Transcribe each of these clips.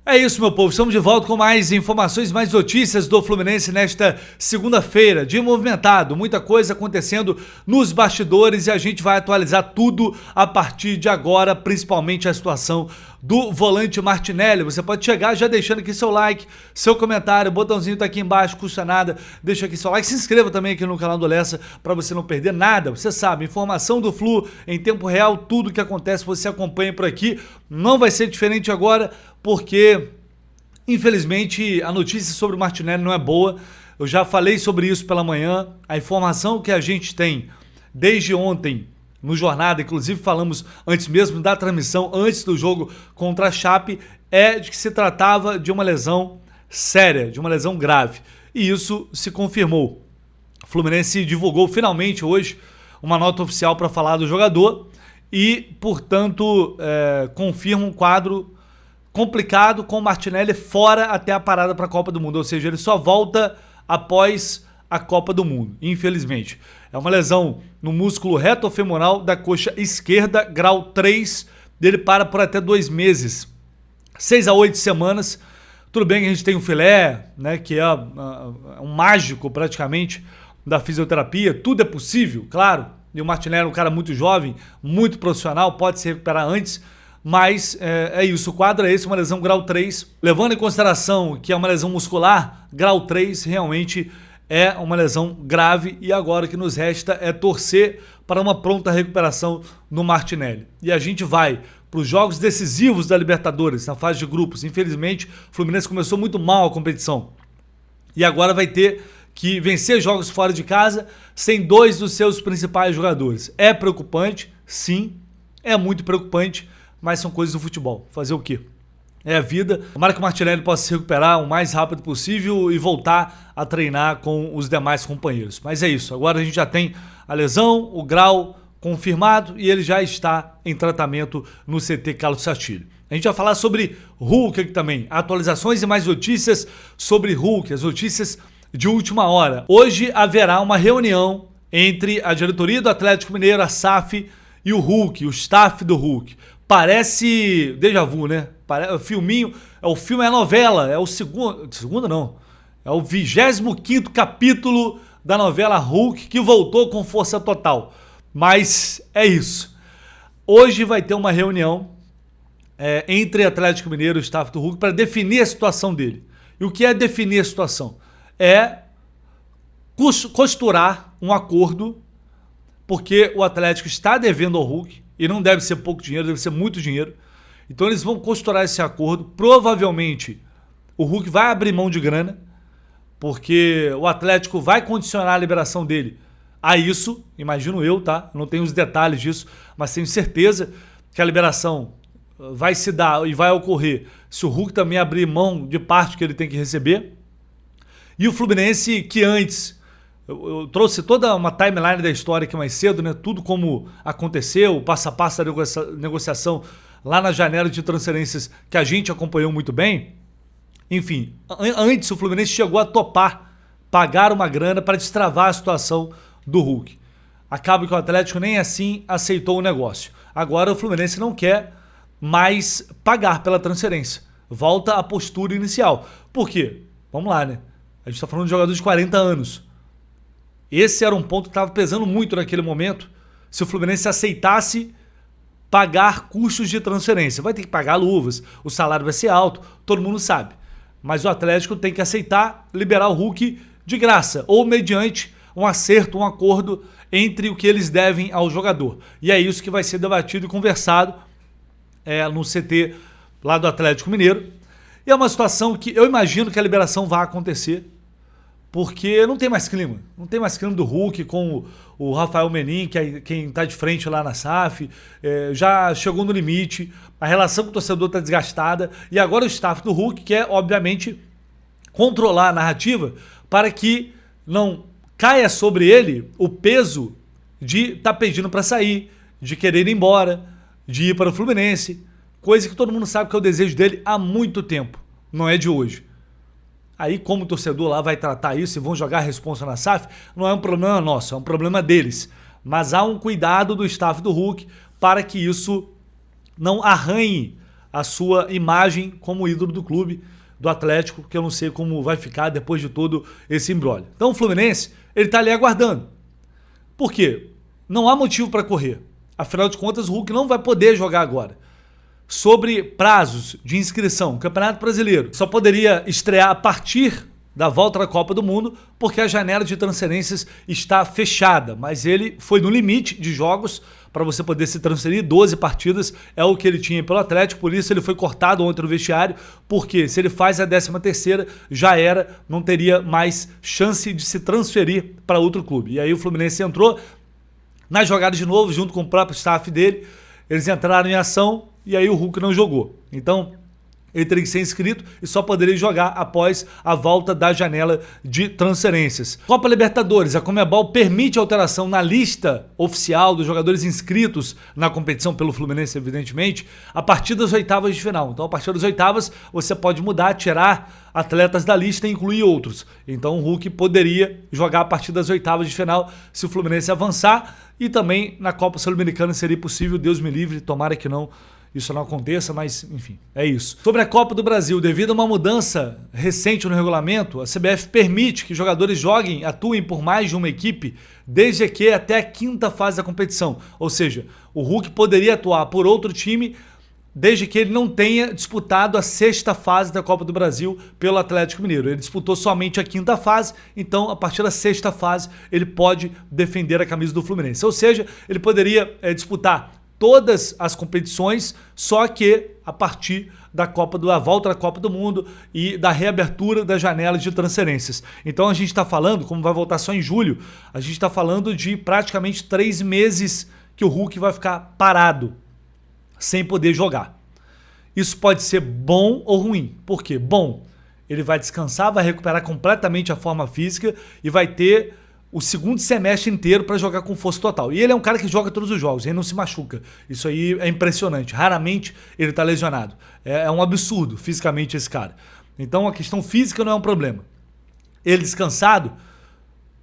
É isso, meu povo. Estamos de volta com mais informações, mais notícias do Fluminense nesta segunda-feira. Dia movimentado, muita coisa acontecendo nos bastidores e a gente vai atualizar tudo a partir de agora, principalmente a situação do volante Martinelli. Você pode chegar já deixando aqui seu like, seu comentário, o botãozinho tá aqui embaixo, custa nada. Deixa aqui seu like, se inscreva também aqui no canal do Lessa para você não perder nada. Você sabe, informação do Flu em tempo real, tudo que acontece você acompanha por aqui. Não vai ser diferente agora, porque infelizmente a notícia sobre o Martinelli não é boa. Eu já falei sobre isso pela manhã. A informação que a gente tem desde ontem no Jornada, inclusive falamos antes mesmo da transmissão, antes do jogo contra a Chape, é de que se tratava de uma lesão séria, de uma lesão grave. E isso se confirmou. O Fluminense divulgou finalmente hoje uma nota oficial para falar do jogador e, portanto, confirma um quadro complicado com o Martinelli fora até a parada para a Copa do Mundo, ou seja, ele só volta após a Copa do Mundo, infelizmente. É uma lesão no músculo reto-femoral da coxa esquerda, grau 3, dele para por até 2 meses, 6 a 8 semanas. Tudo bem que a gente tem o filé, né, que é um mágico praticamente da fisioterapia, tudo é possível, claro, e o Martinelli é um cara muito jovem, muito profissional, pode se recuperar antes, mas é isso, o quadro é esse, uma lesão grau 3. Levando em consideração que é uma lesão muscular, grau 3 realmente é uma lesão grave e agora o que nos resta é torcer para uma pronta recuperação no Martinelli. E a gente vai para os jogos decisivos da Libertadores, na fase de grupos. Infelizmente, o Fluminense começou muito mal a competição e agora vai ter que vencer jogos fora de casa sem 2 dos seus principais jogadores. É preocupante, sim, é muito preocupante, mas são coisas do futebol. Fazer o quê? É a vida. Tomara que o Martinelli possa se recuperar o mais rápido possível e voltar a treinar com os demais companheiros. Mas é isso. Agora a gente já tem a lesão, o grau confirmado e ele já está em tratamento no CT Carlos Castilho. A gente vai falar sobre Hulk aqui também. Atualizações e mais notícias sobre Hulk, as notícias de última hora. Hoje haverá uma reunião entre a diretoria do Atlético Mineiro, a SAF, e o Hulk, o staff do Hulk. Parece déjà vu, né? O filminho, o filme é a novela, é o segundo não, é o 25º capítulo da novela Hulk, que voltou com força total. Mas é isso. Hoje vai ter uma reunião entre Atlético Mineiro e o staff do Hulk para definir a situação dele. E o que é definir a situação? É costurar um acordo, porque o Atlético está devendo ao Hulk, e não deve ser pouco dinheiro, deve ser muito dinheiro. Então eles vão costurar esse acordo. Provavelmente o Hulk vai abrir mão de grana, porque o Atlético vai condicionar a liberação dele a isso, imagino eu, tá? Não tenho os detalhes disso, mas tenho certeza que a liberação vai se dar e vai ocorrer se o Hulk também abrir mão de parte que ele tem que receber. E o Fluminense, que antes... Eu trouxe toda uma timeline da história aqui mais cedo, né? Tudo como aconteceu, o passo a passo da negociação lá na janela de transferências que a gente acompanhou muito bem. Enfim, antes o Fluminense chegou a topar, pagar uma grana para destravar a situação do Hulk. Acaba que o Atlético nem assim aceitou o negócio. Agora o Fluminense não quer mais pagar pela transferência. Volta à postura inicial. Por quê? Vamos lá, né? A gente está falando de jogador de 40 anos. Esse era um ponto que estava pesando muito naquele momento. Se o Fluminense aceitasse pagar custos de transferência, vai ter que pagar luvas, o salário vai ser alto, todo mundo sabe. Mas o Atlético tem que aceitar liberar o Hulk de graça, ou mediante um acerto, um acordo entre o que eles devem ao jogador. E é isso que vai ser debatido e conversado no CT lá do Atlético Mineiro. E é uma situação que eu imagino que a liberação vai acontecer, porque não tem mais clima. Não tem mais clima do Hulk com o Rafael Menin, que é quem está de frente lá na SAF. Já chegou no limite. A relação com o torcedor está desgastada. E agora o staff do Hulk quer, obviamente, controlar a narrativa para que não caia sobre ele o peso de estar pedindo para sair, de querer ir embora, de ir para o Fluminense. Coisa que todo mundo sabe que é o desejo dele há muito tempo. Não é de hoje. Aí, como o torcedor lá vai tratar isso e vão jogar a responsa na SAF, não é um problema nosso, é um problema deles. Mas há um cuidado do staff do Hulk para que isso não arranhe a sua imagem como ídolo do clube, do Atlético, que eu não sei como vai ficar depois de todo esse imbróglio. Então o Fluminense, ele tá ali aguardando. Por quê? Não há motivo para correr. Afinal de contas, o Hulk não vai poder jogar agora. Sobre prazos de inscrição, o Campeonato Brasileiro só poderia estrear a partir da volta da Copa do Mundo, porque a janela de transferências está fechada, mas ele foi no limite de jogos para você poder se transferir, 12 partidas é o que ele tinha pelo Atlético, por isso ele foi cortado ontem no vestiário, porque se ele faz a 13ª, já era, não teria mais chance de se transferir para outro clube. E aí o Fluminense entrou na jogada de novo, junto com o próprio staff dele, eles entraram em ação e aí o Hulk não jogou. Então, ele teria que ser inscrito e só poderia jogar após a volta da janela de transferências. Copa Libertadores, a Conmebol permite alteração na lista oficial dos jogadores inscritos na competição pelo Fluminense, evidentemente, a partir das oitavas de final. Então, a partir das oitavas, você pode mudar, tirar atletas da lista e incluir outros. Então, o Hulk poderia jogar a partir das oitavas de final se o Fluminense avançar, e também na Copa Sul-Americana seria possível, Deus me livre, tomara que não isso não aconteça, mas enfim, é isso. Sobre a Copa do Brasil, devido a uma mudança recente no regulamento, a CBF permite que jogadores atuem por mais de uma equipe, desde que até a 5ª fase da competição. Ou seja, o Hulk poderia atuar por outro time, desde que ele não tenha disputado a 6ª fase da Copa do Brasil pelo Atlético Mineiro. Ele disputou somente a 5ª fase, então a partir da 6ª fase ele pode defender a camisa do Fluminense. Ou seja, ele poderia disputar todas as competições, só que a partir da volta da Copa do Mundo e da reabertura da janela de transferências. Então a gente está falando, como vai voltar só em julho, a gente está falando de praticamente 3 meses que o Hulk vai ficar parado, sem poder jogar. Isso pode ser bom ou ruim. Por quê? Bom, ele vai descansar, vai recuperar completamente a forma física e vai ter o segundo semestre inteiro para jogar com força total. E ele é um cara que joga todos os jogos, ele não se machuca. Isso aí é impressionante. Raramente ele está lesionado. É um absurdo fisicamente esse cara. Então a questão física não é um problema. Ele descansado,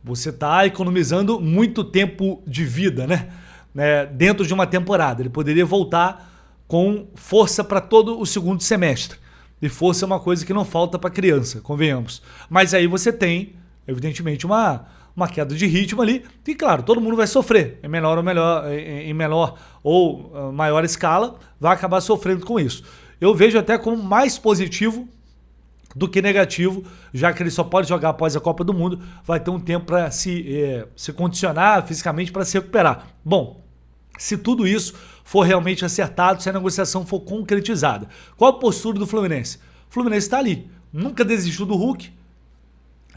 você está economizando muito tempo de vida, né? Dentro de uma temporada. Ele poderia voltar com força para todo o segundo semestre. E força é uma coisa que não falta para criança, convenhamos. Mas aí você tem, evidentemente, uma queda de ritmo ali, e claro, todo mundo vai sofrer, em menor ou maior escala, vai acabar sofrendo com isso. Eu vejo até como mais positivo do que negativo, já que ele só pode jogar após a Copa do Mundo, vai ter um tempo para se condicionar fisicamente para se recuperar. Bom, se tudo isso for realmente acertado, se a negociação for concretizada, qual a postura do Fluminense? O Fluminense está ali, nunca desistiu do Hulk,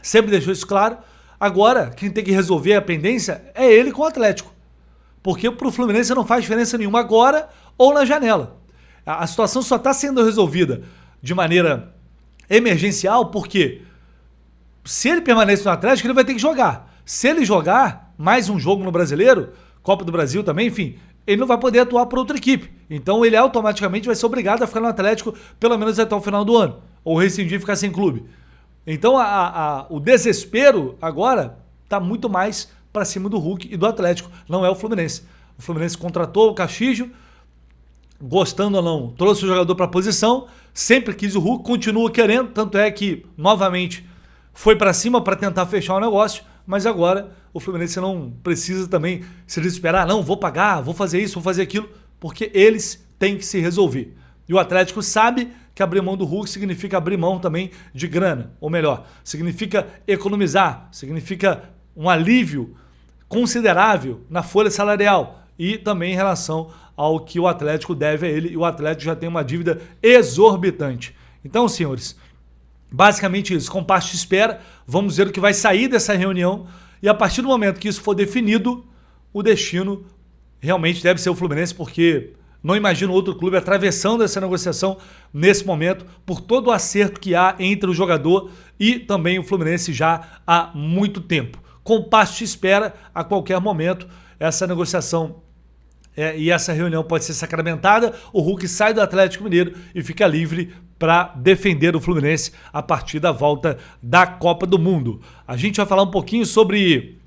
sempre deixou isso claro. Agora, quem tem que resolver a pendência é ele com o Atlético. Porque para o Fluminense não faz diferença nenhuma agora ou na janela. A situação só está sendo resolvida de maneira emergencial porque se ele permanece no Atlético, ele vai ter que jogar. Se ele jogar mais um jogo no Brasileiro, Copa do Brasil também, enfim, ele não vai poder atuar por outra equipe. Então ele automaticamente vai ser obrigado a ficar no Atlético pelo menos até o final do ano. Ou rescindir e ficar sem clube. Então o desespero agora está muito mais para cima do Hulk e do Atlético, não é o Fluminense. O Fluminense contratou o Castillo, gostando ou não, trouxe o jogador para a posição, sempre quis o Hulk, continua querendo, tanto é que novamente foi para cima para tentar fechar o negócio, mas agora o Fluminense não precisa também se desesperar, não, vou pagar, vou fazer isso, vou fazer aquilo, porque eles têm que se resolver. E o Atlético sabe que abrir mão do Hulk significa abrir mão também de grana, ou melhor, significa economizar, significa um alívio considerável na folha salarial e também em relação ao que o Atlético deve a ele, e o Atlético já tem uma dívida exorbitante. Então, senhores, basicamente isso, com passo de espera, vamos ver o que vai sair dessa reunião, e a partir do momento que isso for definido, o destino realmente deve ser o Fluminense, porque não imagino outro clube atravessando essa negociação nesse momento, por todo o acerto que há entre o jogador e também o Fluminense já há muito tempo. Com passo de espera, a qualquer momento, essa negociação e essa reunião pode ser sacramentada, o Hulk sai do Atlético Mineiro e fica livre para defender o Fluminense a partir da volta da Copa do Mundo. A gente vai falar um pouquinho sobre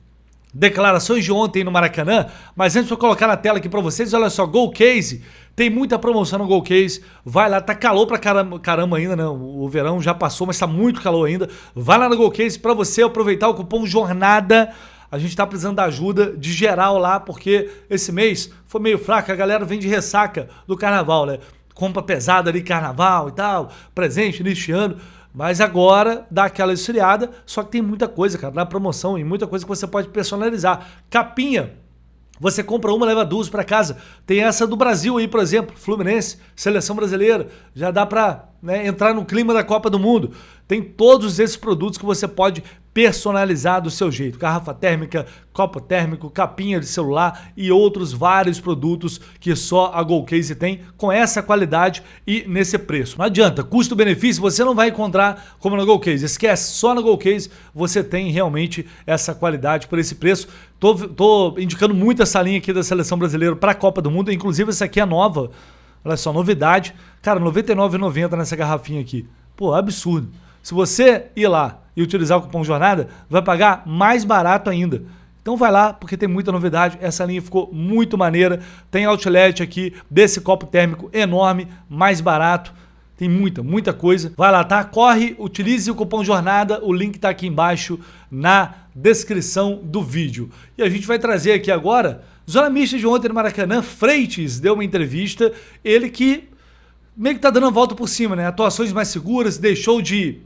declarações de ontem no Maracanã, mas antes vou colocar na tela aqui pra vocês, olha só, Golcase, tem muita promoção no Golcase, vai lá, tá calor pra caramba ainda, né, o verão já passou, mas tá muito calor ainda, vai lá no Golcase pra você aproveitar o cupom JORNADA, a gente tá precisando da ajuda de geral lá, porque esse mês foi meio fraco, a galera vem de ressaca do carnaval, né, compra pesada ali, carnaval e tal, presente neste ano. Mas agora dá aquela esfriada, só que tem muita coisa, cara, na promoção e muita coisa que você pode personalizar. Capinha, você compra uma, leva duas para casa. Tem essa do Brasil aí, por exemplo, Fluminense, Seleção Brasileira. Já dá para, né, entrar no clima da Copa do Mundo. Tem todos esses produtos que você pode personalizar do seu jeito. Garrafa térmica, copo térmico, capinha de celular e outros vários produtos que só a Golcase tem com essa qualidade e nesse preço. Não adianta, custo-benefício você não vai encontrar como na Golcase. Esquece, só na Golcase você tem realmente essa qualidade por esse preço. Tô indicando muito essa linha aqui da Seleção Brasileira para a Copa do Mundo, inclusive essa aqui é nova. Olha só, novidade. Cara, R$ 99,90 nessa garrafinha aqui. Pô, absurdo. Se você ir lá e utilizar o cupom JORNADA, vai pagar mais barato ainda. Então vai lá, porque tem muita novidade. Essa linha ficou muito maneira. Tem outlet aqui desse copo térmico enorme, mais barato. Tem muita coisa. Vai lá, tá? Corre, utilize o cupom JORNADA. O link tá aqui embaixo na descrição do vídeo. E a gente vai trazer aqui agora, Zona Mista de ontem no Maracanã, Freitas deu uma entrevista. Ele que meio que tá dando a volta por cima, né? Atuações mais seguras, deixou de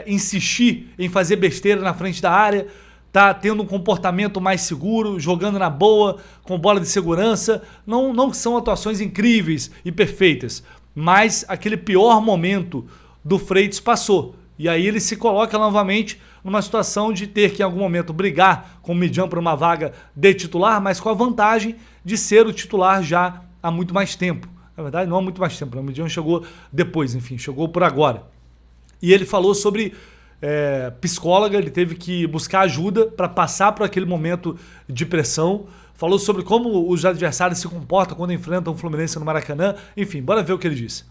insistir em fazer besteira na frente da área, tá tendo um comportamento mais seguro, jogando na boa, com bola de segurança. Não são atuações incríveis e perfeitas, mas aquele pior momento do Freitas passou. E aí ele se coloca novamente numa situação de ter que em algum momento brigar com o Midjan por uma vaga de titular, mas com a vantagem de ser o titular já há muito mais tempo. Na verdade, não há muito mais tempo, o Midjan chegou depois, enfim, chegou por agora. E ele falou sobre psicóloga, ele teve que buscar ajuda para passar por aquele momento de pressão. Falou sobre como os adversários se comportam quando enfrentam o Fluminense no Maracanã. Enfim, bora ver o que ele disse.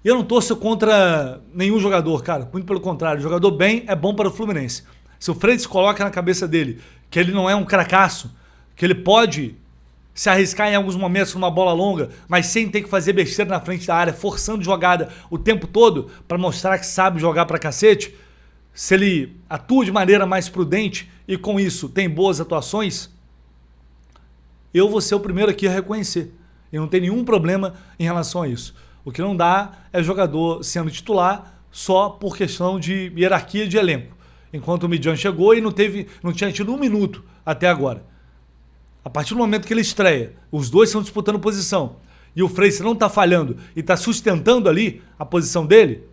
Eu não torço contra nenhum jogador, cara. Muito pelo contrário, jogador bem é bom para o Fluminense. Se o Freitas coloca na cabeça dele que ele não é um cracaço, que ele pode se arriscar em alguns momentos numa bola longa, mas sem ter que fazer besteira na frente da área, forçando jogada o tempo todo para mostrar que sabe jogar pra cacete, se ele atua de maneira mais prudente e com isso tem boas atuações, eu vou ser o primeiro aqui a reconhecer. E não tem nenhum problema em relação a isso. O que não dá é jogador sendo titular só por questão de hierarquia de elenco. Enquanto o Midjan chegou e não tinha tido um minuto até agora. A partir do momento que ele estreia, os dois estão disputando posição e o Freitas não está falhando e está sustentando ali a posição dele,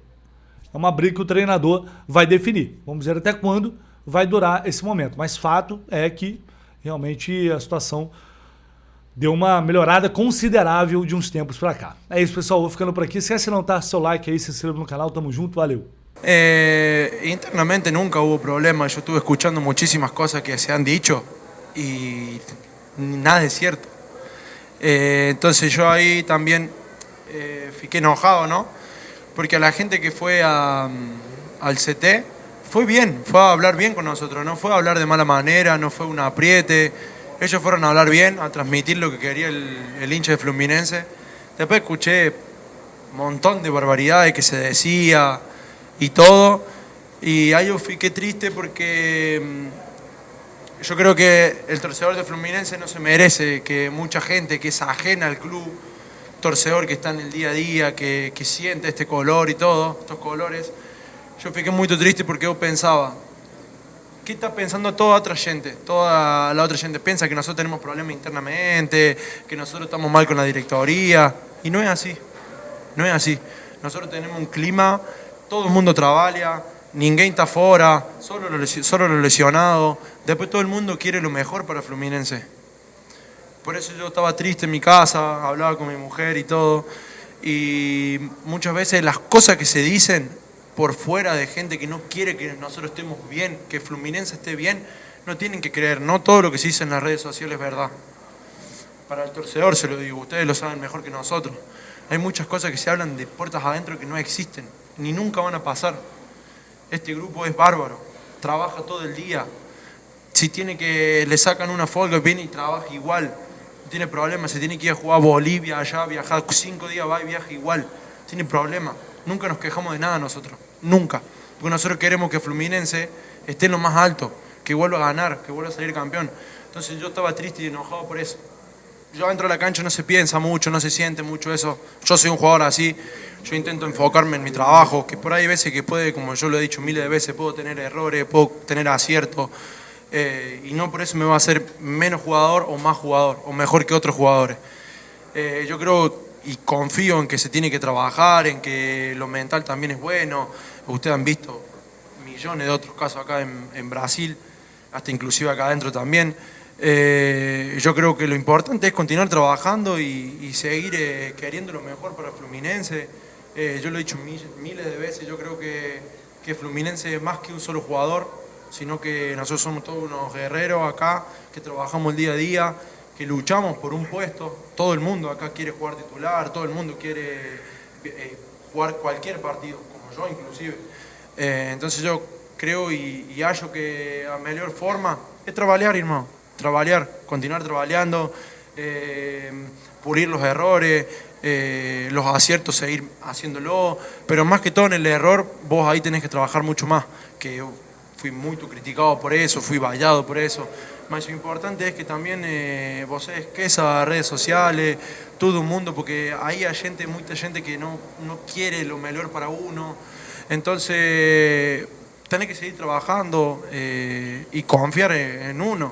é uma briga que o treinador vai definir. Vamos ver até quando vai durar esse momento. Mas fato é que realmente a situação deu uma melhorada considerável de uns tempos para cá. É isso, pessoal. Vou ficando por aqui. Esquece de não dar seu like aí, se inscreva no canal. Tamo junto. Valeu. Internamente nunca hubo problema. Yo estuve escuchando muchísimas cosas que se han dicho y nada es cierto. Entonces yo ahí también fiqué enojado, ¿no? Porque a la gente que fue al CT fue bien, fue a hablar bien con nosotros, no fue a hablar de mala manera, no fue un apriete. Ellos fueron a hablar bien, a transmitir lo que quería el hincha de Fluminense. Después escuché un montón de barbaridades que se decía y todo. Y ahí yo fiqué triste porque yo creo que el torcedor de Fluminense no se merece que mucha gente que es ajena al club, torcedor que está en el día a día, que siente este color y todo, estos colores, yo fiqué muy triste porque yo pensaba, ¿qué está pensando toda la otra gente? Piensa que nosotros tenemos problemas internamente, que nosotros estamos mal con la directoría, y no es así, no es así. Nosotros tenemos un clima, todo el mundo trabaja, ninguém está fora, solo los lesionados. Después todo el mundo quiere lo mejor para Fluminense. Por eso yo estaba triste en mi casa, hablaba con mi mujer y todo. Y muchas veces las cosas que se dicen por fuera de gente que no quiere que nosotros estemos bien, que Fluminense esté bien, no tienen que creer. No todo lo que se dice en las redes sociales es verdad. Para el torcedor se lo digo, ustedes lo saben mejor que nosotros. Hay muchas cosas que se hablan de puertas adentro que no existen, ni nunca van a pasar. Este grupo es bárbaro, trabaja todo el día, si tiene que le sacan una folga, viene y trabaja igual, no tiene problema. Si tiene que ir a jugar a Bolivia, allá, viajar 5 días, va y viaja igual, no tiene problema. Nunca nos quejamos de nada nosotros, nunca. Porque nosotros queremos que Fluminense esté en lo más alto, que vuelva a ganar, que vuelva a salir campeón. Entonces yo estaba triste y enojado por eso. Yo dentro de la cancha no se piensa mucho, no se siente mucho eso. Yo soy un jugador así, yo intento enfocarme en mi trabajo, que por ahí hay veces que puede, como yo lo he dicho miles de veces, puedo tener errores, puedo tener aciertos, y no por eso me va a hacer menos jugador o más jugador, o mejor que otros jugadores. Yo creo y confío en que se tiene que trabajar, en que lo mental también es bueno. Ustedes han visto millones de otros casos acá en Brasil, hasta inclusive acá adentro también. Yo creo que lo importante es continuar trabajando y seguir queriendo lo mejor para Fluminense. Yo lo he dicho miles de veces, yo creo que Fluminense es más que un solo jugador, sino que nosotros somos todos unos guerreros acá, que trabajamos el día a día, que luchamos por un puesto. Todo el mundo acá quiere jugar titular, todo el mundo quiere jugar cualquier partido, como yo inclusive. Entonces yo creo y hallo que la mejor forma es trabajar, hermano. Trabajar, continuar trabajando, pulir los errores, los aciertos, seguir haciéndolo, pero más que todo en el error, vos ahí tenés que trabajar mucho más, que fui muy criticado por eso, fui vallado por eso. Más lo importante es que también vos sabés que esas redes sociales, todo el mundo, porque ahí hay gente, mucha gente que no quiere lo mejor para uno, entonces tenés que seguir trabajando y confiar en uno.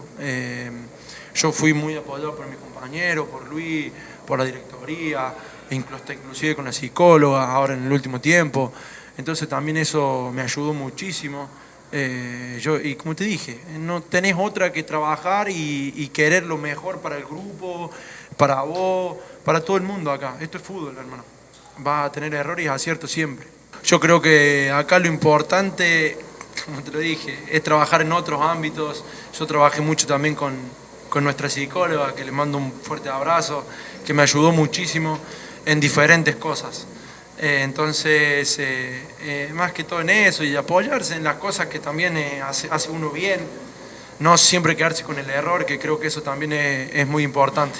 Yo fui muy apoyado por mis compañeros, por Luis, por la directoría, inclusive con la psicóloga ahora en el último tiempo. Entonces también eso me ayudó muchísimo. Y como te dije, no tenés otra que trabajar y querer lo mejor para el grupo, para vos, para todo el mundo acá. Esto es fútbol, hermano. Va a tener errores y aciertos siempre. Yo creo que acá lo importante, como te lo dije, es trabajar en otros ámbitos. Yo trabajé mucho también con nuestra psicóloga, que le mando un fuerte abrazo, que me ayudó muchísimo en diferentes cosas. Entonces, más que todo en eso y apoyarse en las cosas que también hace uno bien, no siempre quedarse con el error, que creo que eso también es muy importante.